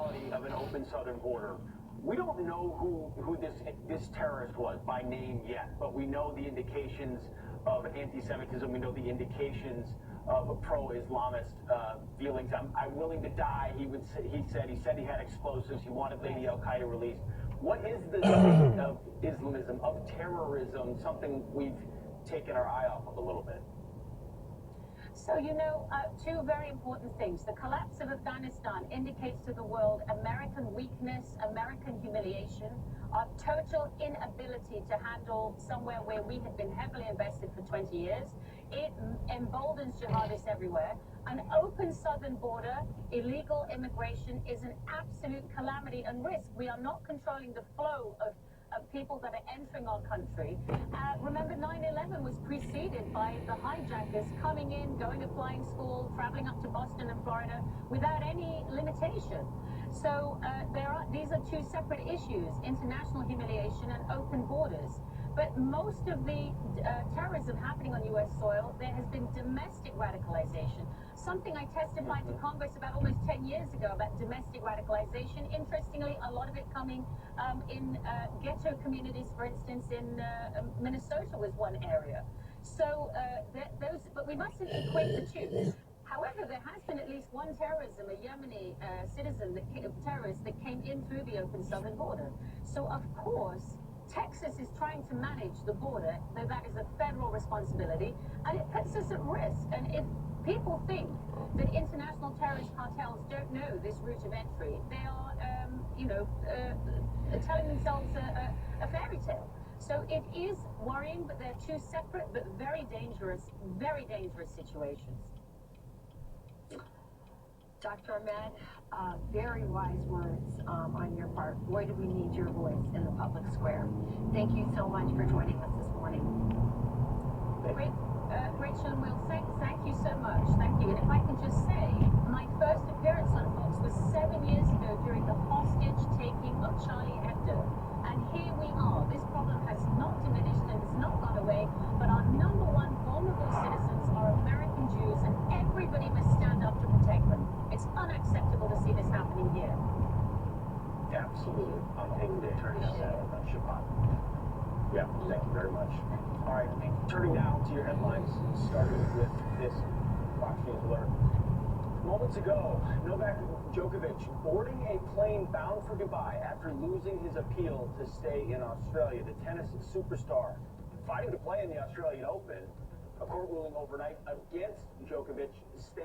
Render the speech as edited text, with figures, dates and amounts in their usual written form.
reality of an open southern border. We don't know who this terrorist was by name yet, but we know the indications of anti-Semitism. We know the indications of pro-Islamist feelings. I'm willing to die. He said he had explosives. He wanted Lady Al-Qaeda released. What is the state of Islamism, of terrorism, something we've taken our eye off of a little bit? So, two very important things. The collapse of Afghanistan indicates to the world American weakness, American humiliation, our total inability to handle somewhere where we had been heavily invested for 20 years. It emboldens jihadists everywhere. An open southern border, illegal immigration is an absolute calamity and risk. We are not controlling the flow of people that are entering our country. Remember, 9/11 was preceded by the hijackers coming in, going to flying school, traveling up to Boston and Florida without any limitation. So these are two separate issues, international humiliation and open borders. But most of the terrorism happening on U.S. soil, there has been domestic radicalization. Something I testified to Congress about almost 10 years ago about domestic radicalization. Interestingly, a lot of it coming in ghetto communities, for instance, in Minnesota was one area. So but we mustn't equate the two. However, there has been at least one terrorism, a Yemeni terrorist that came in through the open southern border. So, of course, Texas is trying to manage the border, though that is a federal responsibility, and it puts us at risk. And if people think that international terrorist cartels don't know this route of entry, they are, telling themselves a fairy tale. So it is worrying, but they're two separate but very dangerous situations. Dr. Ahmed, very wise words on your part. Boy, do we need your voice in the public square. Thank you so much for joining us this morning. Rachel and Will, thank you so much. Thank you. And if I can just say, my first appearance on Fox was 7 years ago during the hostage-taking of Charlie Hebdo. And here we are. This problem has not diminished and has not gone away, but our number one vulnerable citizens are American Jews, and everybody must stand up to protect them. It's unacceptable to see this happening here. Absolutely. I'm taking the attorney on Shabbat. Yeah, thank you very much. All right, turning now to your headlines, starting with this Fox News alert. Moments ago, Novak Djokovic boarding a plane bound for Dubai after losing his appeal to stay in Australia. The tennis superstar fighting to play in the Australian Open. A court ruling overnight against Djokovic staying